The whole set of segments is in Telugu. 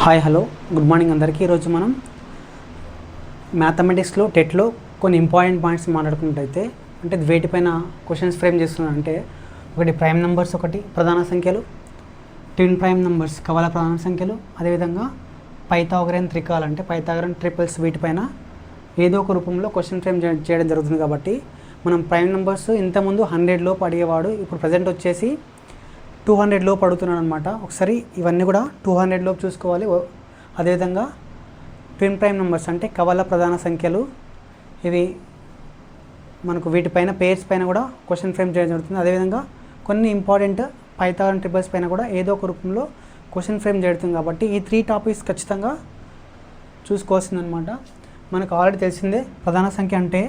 హాయ్ హలో గుడ్ మార్నింగ్ అందరికీ. ఈరోజు మనం మ్యాథమెటిక్స్లో టెట్లో కొన్ని ఇంపార్టెంట్ పాయింట్స్ మాట్లాడుకున్నట్టయితే అంటే వేటిపైన క్వశ్చన్స్ ఫ్రేమ్ చేస్తున్నారంటే ఒకటి ప్రైమ్ నెంబర్స్, ఒకటి ప్రధాన సంఖ్యలు, ట్విన్ ప్రైమ్ నెంబర్స్ కవల ప్రధాన సంఖ్యలు, అదేవిధంగా పైథాగరన్ త్రికాలు అంటే పైథాగరన్ ట్రిపుల్స్, వీటిపైన ఏదో ఒక రూపంలో క్వశ్చన్ ఫ్రేమ్ చేయడం జరుగుతుంది. కాబట్టి మనం ప్రైమ్ నెంబర్స్ ఇంతకుముందు 100 లోపు అడిగేవాడు, ఇప్పుడు ప్రజెంట్ వచ్చేసి 200 లోపు అడుగుతున్నాడు అనమాట. ఒకసారి ఇవన్నీ కూడా 200 లోపు చూసుకోవాలి. అదేవిధంగా ట్విన్ ప్రైమ్ నెంబర్స్ అంటే కవల ప్రధాన సంఖ్యలు, ఇవి మనకు వీటిపైన పేర్స్ పైన కూడా క్వశ్చన్ ఫ్రేమ్ చేయడం జరుగుతుంది. అదేవిధంగా కొన్ని ఇంపార్టెంట్ పైథాగరన్ ట్రిపుల్స్ పైన కూడా ఏదో ఒక రూపంలో క్వశ్చన్ ఫ్రేమ్ జరుగుతుంది. కాబట్టి ఈ 3 టాపిక్స్ ఖచ్చితంగా చూసుకోవాల్సిందనమాట. మనకు ఆల్రెడీ తెలిసిందే, ప్రధాన సంఖ్య అంటే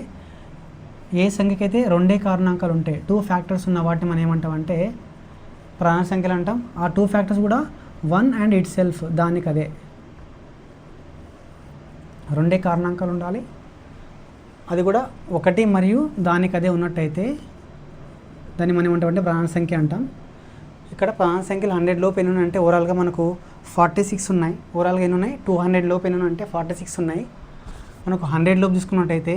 ఏ సంఖ్యకైతే 2 కారణాంకాలు ఉంటాయి, 2 ఫ్యాక్టర్స్ ఉన్న వాటిని మనం ఏమంటామంటే ప్రధాన సంఖ్యలు అంటాం. ఆ 2 ఫ్యాక్టర్స్ కూడా 1 అండ్ ఇట్ సెల్ఫ్, దానికి అదే 2 కారణాంకాలు ఉండాలి, అది కూడా 1 మరియు దానికి అదే ఉన్నట్టయితే దాన్ని మనం ఏమంటామంటే ప్రధాన సంఖ్య అంటాం. ఇక్కడ ప్రధాన సంఖ్యలు 100 లోపు ఎన్ని ఉన్నాయంటే ఓవరాల్గా మనకు 46 ఉన్నాయి. ఓవరాల్గా ఎన్ని ఉన్నాయి? 200 లోపు ఎన్ని ఉన్నాయంటే 46 ఉన్నాయి. మనకు 100 లోపు చూసుకున్నట్టయితే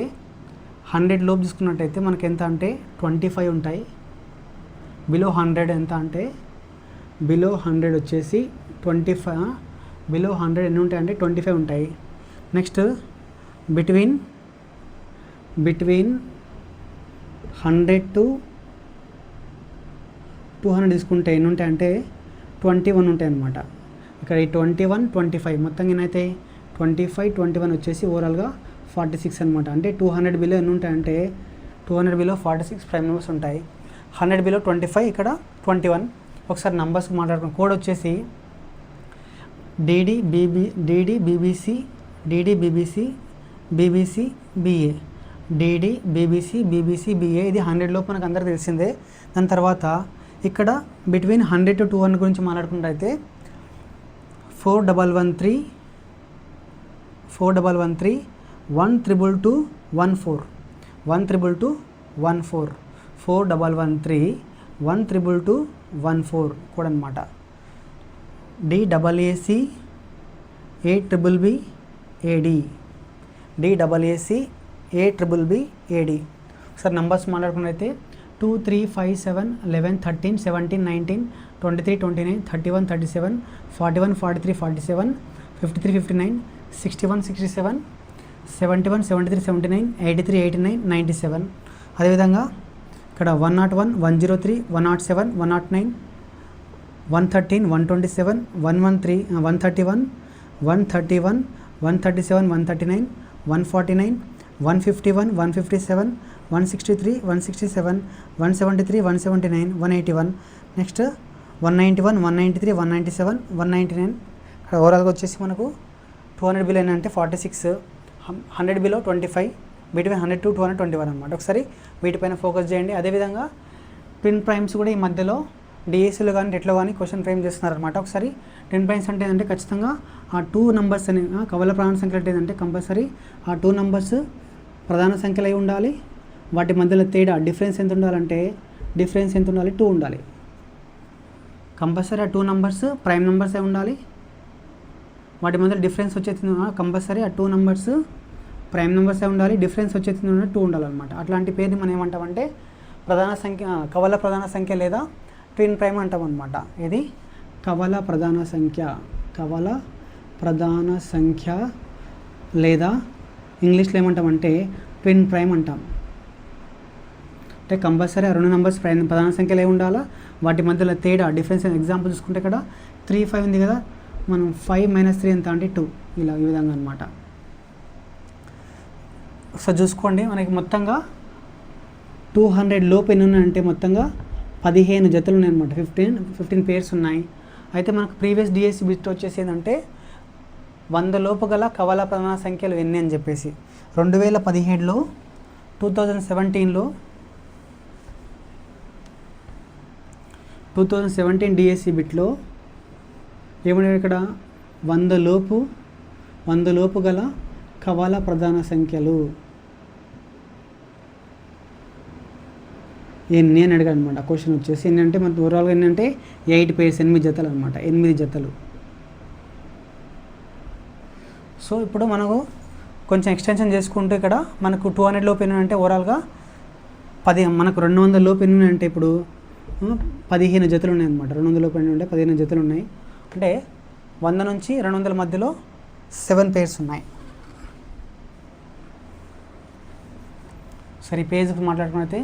100 లోపు చూసుకున్నట్టయితే మనకి ఎంత అంటే 25 ఉంటాయి. బిలో 100 ఎంత అంటే బిలో 100 వచ్చేసి 25, బిలో 100 ఎన్ని ఉంటాయి అంటే 25 ఉంటాయి. నెక్స్ట్ బిట్వీన్ 100 to 200 తీసుకుంటే ఎన్ని ఉంటాయి అంటే 21 ఉంటాయి అన్నమాట. ఇక్కడ ఈ 21, 25 మొత్తం ఏమైతే 25, 21 వచ్చేసి ఓవరాల్గా 46 అనమాట. అంటే 200 బిలో ఎన్ని ఉంటాయంటే 200 బిలో 46 ప్రైమ్ నెంబర్స్ ఉంటాయి. 100 బిలో 25, ఇక్కడ 21. ఒకసారి నంబర్స్ మాట్లాడుకున్నాం. కోడ్ వచ్చేసి DD BBC BA, ఇది 100 లోపు మనకు అందరికీ తెలిసిందే. దాని తర్వాత ఇక్కడ బిట్వీన్ 100 to 200 గురించి మాట్లాడుకున్నట్టయితే 4113 12214 4113 12214 కూడా అనమాట. DAAC AAABAD. ఒకసారి నంబర్స్ మాట్లాడుకున్నట్టయితే 2 3 5 7 11 13 17 19 23 29 31 37 41 43 47 53 59 61 67 71 73 79 83 89 97. అదేవిధంగా ఇక్కడ 101 103 107 109 113 127 113 131 131 137 139 149 151 157 163 167 173 179 181. నెక్స్ట్ 191 193 197 199. ఇక్కడ ఓవరాల్గా వచ్చేసి మనకు 200 బిలో అంటే 46, 100 బిలో 25, బిట్వీన్ 100 to 221 అనమాట. ఒకసారి వీటిపైన ఫోకస్ చేయండి. అదేవిధంగా ట్విన్ ప్రైమ్స్ కూడా ఈ మధ్యలో డిఎస్సీలో కానీ టెట్లో కానీ క్వశ్చన్ ఫ్రేమ్ చేస్తున్నారనమాట. ఒకసారి ట్విన్ ప్రైమ్స్ అంటే ఏంటంటే ఖచ్చితంగా ఆ 2 నంబర్స్ అని కవల ప్రధాన సంఖ్యలు అంటే ఏంటంటే కంపల్సరీ ఆ 2 నంబర్స్ ప్రధాన సంఖ్యలు అయి ఉండాలి. వాటి మధ్యలో తేడా డిఫరెన్స్ ఎంత ఉండాలంటే 2 ఉండాలి. కంపల్సరీ ఆ 2 నంబర్స్ ప్రైమ్ నెంబర్స్ అయి ఉండాలి. వాటి మధ్య డిఫరెన్స్ వచ్చేది కంపల్సరీ ఆ 2 నంబర్స్ ప్రైమ్ నెంబర్స్ అయి ఉండాలి. డిఫరెన్స్ వచ్చేది 2 ఉండాలన్నమాట. అట్లాంటి పేరుని మనం ఏమంటామంటే ప్రధాన సంఖ్య, కవల ప్రధాన సంఖ్య లేదా ట్విన్ ప్రైమ్ అంటాం అనమాట. ఇది కవల ప్రధాన సంఖ్య లేదా ఇంగ్లీష్లో ఏమంటామంటే ట్విన్ ప్రైమ్ అంటాం. అంటే కంపల్సరీ ఆ 2 నంబర్స్ ప్రధాన సంఖ్యలు ఏ ఉండాలా, వాటి మధ్యలో తేడా డిఫరెన్స్. ఎగ్జాంపుల్ చూసుకుంటే ఇక్కడ 3 5 ఉంది కదా, మనం 5 - 3 ఎంత అంటే 2, ఇలా ఈ విధంగా అనమాట. ఒకసారి చూసుకోండి, మనకి మొత్తంగా 200 లోపు ఎన్ని ఉన్నాయంటే మొత్తంగా 15 జతలు ఉన్నాయి అనమాట. 15 పేర్స్ ఉన్నాయి. అయితే మనకు ప్రీవియస్ డిఎస్సి బిట్ వచ్చేసి ఏంటంటే 100 లోపు గల కవల ప్రధాన సంఖ్యలు ఎన్ని అని చెప్పేసి 2017లో 2017 డిఎస్సి బిట్లో ఏమన్నా ఇక్కడ 100 లోపు గల కవల ప్రధాన సంఖ్యలు ఎన్ని అని అడిగాడు అనమాట. క్వశ్చన్ వచ్చేసి ఎన్ని అంటే మనకు ఓవరాల్గా ఎన్ని అంటే 8 పేర్స్, 8 జతలు అనమాట. 8 జతలు సో ఇప్పుడు మనకు కొంచెం ఎక్స్టెన్షన్ చేసుకుంటే ఇక్కడ మనకు 200 లోపు ఎన్ని అంటే ఓవరాల్గా మనకు 200 లోపు ఎన్ని అంటే ఇప్పుడు 15 జతలు ఉన్నాయి అన్నమాట. 200 లోపు ఎన్ని ఉంటే 15 జతలు ఉన్నాయి. అంటే 100 నుంచి 200 మధ్యలో 7 పేర్స్ ఉన్నాయి. సరే ఈ పేజ్ మాట్లాడుకున్నైతే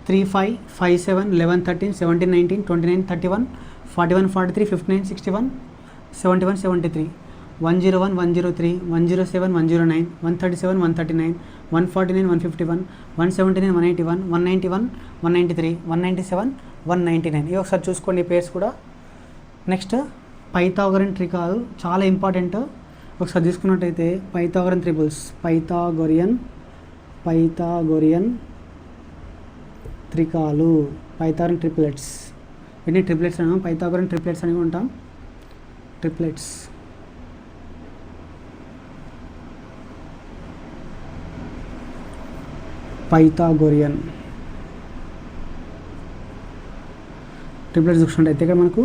3, 5, 5, 7, 11, 13, 17, 19, 29, 31, 41, 43, 59, 61, 71, 73, 101, 103, 107, 109, 137, 139, 149, 151, 179, 181, 191, 193, 197, 199. ఇవి ఒకసారి చూసుకోండి పేర్స్ కూడా. నెక్స్ట్ పైథాగరన్ ట్రికాలు చాలా ఇంపార్టెంట్. ఒకసారి తీసుకున్నట్టయితే పైథాగరన్ ట్రిపుల్స్, పైథాగొరియన్ త్రికాలు, పైథాగరన్ ట్రిప్లెట్స్. వీటిని ట్రిప్లెట్స్ అన్నాం, పైథాగరన్ ట్రిప్లెట్స్ అని ఉంటాం. ట్రిప్లెట్స్ పైథాగొరియన్ ట్రిప్లెట్స్ చూసుకుంటే ఇక్కడ మనకు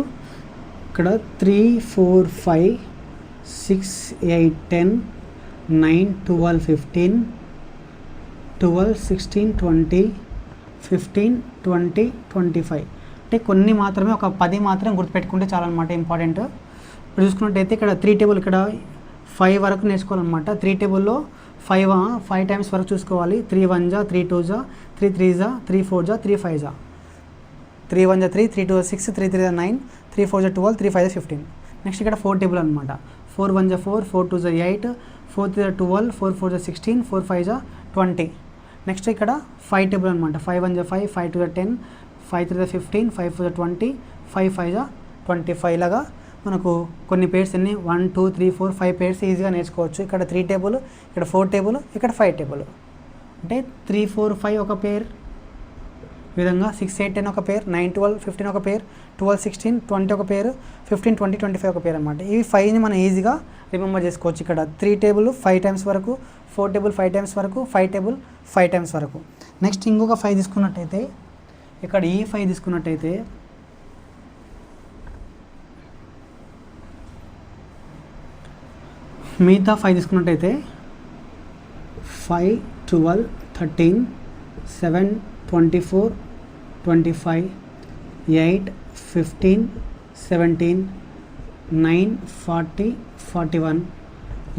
ఇక్కడ 3, 4, 5, 6, 8, 10, 9, 12, 15, 12, 16, 20, 15, 20, 25. అంటే కొన్ని మాత్రమే, ఒక 10 మాత్రం గుర్తుపెట్టుకుంటే చాలా అనమాట, ఇంపార్టెంట్. ఇప్పుడు చూసుకున్నట్టయితే ఇక్కడ 3 టేబుల్, ఇక్కడ 5 వరకు నేర్చుకోవాలన్నమాట. 3 టేబుల్లో 5 టైమ్స్ వరకు చూసుకోవాలి. 3 1 జా, 3 2 జా, 3 3 జా, 3 4 జా, 3 5 జా, 3 1 జా 3, 3 2 6, 3 3 జా 9, 3 4 జా 12, 3 5 జా 15. నెక్స్ట్ ఇక్కడ 4 టేబుల్ అనమాట. 4 1 జా 4, 4 2 జా 8, 4 3 జా 12, 4 4 జా 16, 4 5 జా 20. నెక్స్ట్ ఇక్కడ 5 టేబుల్ అనమాట. 5 1 జా 5, 5 2 జా 10, 5 3 జా 15, 5 4 జా 20, 5 5 జా 25. లాగా మనకు కొన్ని పేర్స్ అన్ని 1 2 3 4 5 పేర్స్ ఈజీగా నేర్చుకోవచ్చు. ఇక్కడ 3 టేబుల్, ఇక్కడ 4 టేబుల్, ఇక్కడ 5 టేబుల్. అంటే 3 4 5 ఒక పేర్, ఈ విధంగా 6 8 10 ఒక పేర్, 9 12 15 ఒక పేర్, 12 16 20 ఒక పేరు, 15 20 25 ఒక పేరు అనమాట. ఈ 5ని మనం ఈజీగా రిమెంబర్ చేసుకోవచ్చు. ఇక్కడ 3 టేబుల్ 5 టైమ్స్ వరకు, 4 టేబుల్ 5 టైమ్స్ వరకు, 5 టేబుల్ 5 టైమ్స్ వరకు. నెక్స్ట్ ఇంకొక 5 తీసుకున్నట్టయితే, ఇక్కడ ఈ 5 తీసుకున్నట్టయితే మిగతా 5 తీసుకున్నట్టయితే 5 12 13 7 24 25 8 15 17 9 40 41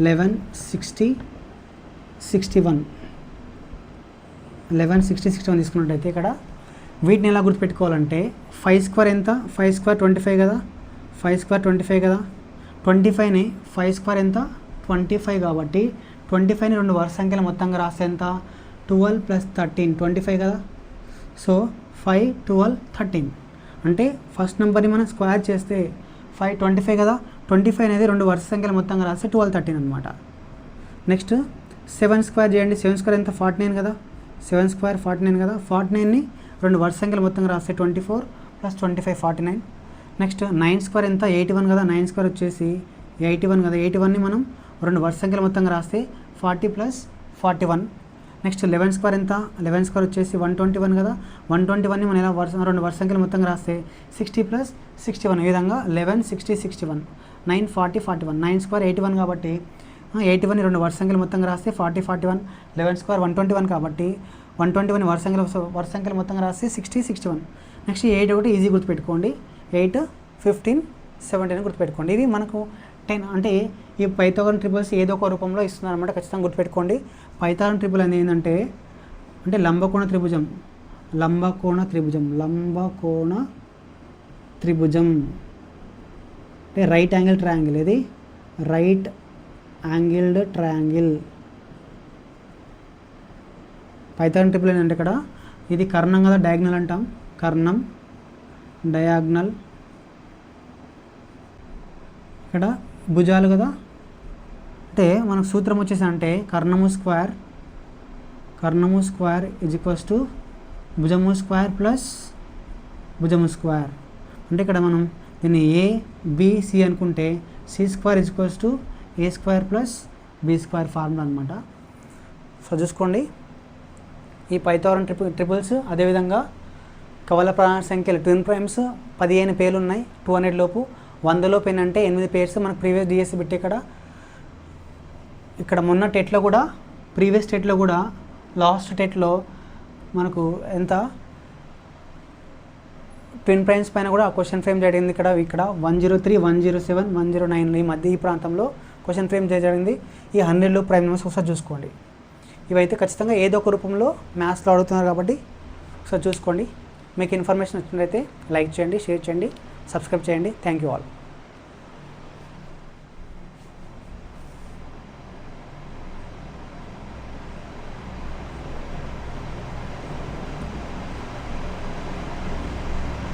11 60 61 11 60 61 తీసుకున్నట్టయితే ఇక్కడ వీటిని ఎలా గుర్తుపెట్టుకోవాలంటే 5 స్క్వేర్ ఎంత, 5 స్క్వేర్ 25 కదా, 5 స్క్వేర్ 25 కదా, 25ని 5 స్క్వేర్ ఎంత 25 కాబట్టి 25ని 2 వరుస సంఖ్యల మొత్తంగా రాస్తే ఎంత 12 + 13 25 కదా. సో 5 12 13 అంటే ఫస్ట్ నెంబర్ని మనం స్క్వేర్ చేస్తే 5 25 కదా, 25 అనేది 2 వరుస సంఖ్యల మొత్తంగా రాస్తే 12 13 అనమాట. నెక్స్ట్ 7 స్క్వేర్ చేయండి. 7 స్క్వేర్ ఎంత 49 కదా, 7 స్క్వేర్ 49 కదా, 49ని 2 వరుస సంఖ్యల మొత్తంగా రాస్తే 24 + 25 49. నెక్స్ట్ 9 స్క్వేర్ ఎంత 81 కదా, 9 స్క్వేర్ వచ్చేసి 81 కదా, 81ని మనం 2 వరుస సంఖ్యల మొత్తంగా రాస్తే 40 + 41. నెక్స్ట్ 11 స్క్వేర్ ఎంత, 11 స్క్వేర్ వచ్చేసి 121 కదా, 121ని మనం ఇలా 2 వరుస సంఖ్యల మొత్తంగా రాస్తే 60 + 61. ఈ విధంగా 11 60 61 9 40 41. 9 స్క్వేర్ 81 కాబట్టి 81ని 2 వరుస సంఖ్యల మొత్తంగా రాస్తే 40 41. 11 స్క్వేర్ 121 కాబట్టి 121ని వరుస సంఖ్యల మొత్తంగా రాస్తే 60 61. నెక్స్ట్ 8 ఒకటి ఈజీ గుర్తుపెట్టుకోండి, 8 15 17 గుర్తుపెట్టుకోండి. ఇవి మనకు 10 అంటే ఈ పైథాగరన్ ట్రిపుల్స్ ఏదో ఒక రూపంలో ఇస్తున్నారు అనమాట, ఖచ్చితంగా గుర్తుపెట్టుకోండి. పైథాగరన్ ట్రిపుల్ అనేది ఏంటంటే అంటే లంబకోణ త్రిభుజం అంటే రైట్ యాంగిల్ ట్రయాంగిల్. ఇది right angled triangle. Pythagorean triple ఏంటంటే ఇక్కడ ఇది కర్ణం కదా, డయాగ్నల్ అంటాం, కర్ణం డయాగ్నల్. ఇక్కడ భుజాలు కదా, అంటే మనకు సూత్రం వచ్చేసి అంటే కర్ణము స్క్వేర్ = భుజము స్క్వేర్ ప్లస్ భుజము స్క్వేర్. అంటే ఇక్కడ మనం దీన్ని ABC అనుకుంటే C² = A² plus B² formula అనమాట. సో చూసుకోండి ఈ పైథాగరన్ ట్రిపుల్స్. అదేవిధంగా కవల ప్రధాన సంఖ్యలు ట్విన్ ప్రైమ్స్ 15 పేర్లు ఉన్నాయి 200 లోపు. 100 లోపు ఏంటంటే 8 పేర్స్ మనకు ప్రీవియస్ డిఎస్సి బిట్ ఇక్కడ ఇక్కడ మొన్న టెట్లో కూడా ప్రీవియస్ టెట్లో కూడా లాస్ట్ టెట్లో మనకు ఎంత ట్విన్ ప్రైమ్స్ పైన కూడా క్వశ్చన్ ఫ్రేమ్ జరిగింది. ఇక్కడ 103, 107, 109 ఈ మధ్య ఈ ప్రాంతంలో క్వశ్చన్ ఫ్రేమ్ జరిగింది. ఈ 100లో ప్రైమ్ నెంబర్స్ ఒకసారి చూసుకోండి. ఇవైతే ఖచ్చితంగా ఏదో ఒక రూపంలో మ్యాథ్స్లో అడుగుతున్నారు కాబట్టి ఒకసారి చూసుకోండి. మీకు ఇన్ఫర్మేషన్ వచ్చినట్లయితే లైక్ చేయండి, షేర్ చేయండి, సబ్స్క్రైబ్ చేయండి. Thank you all.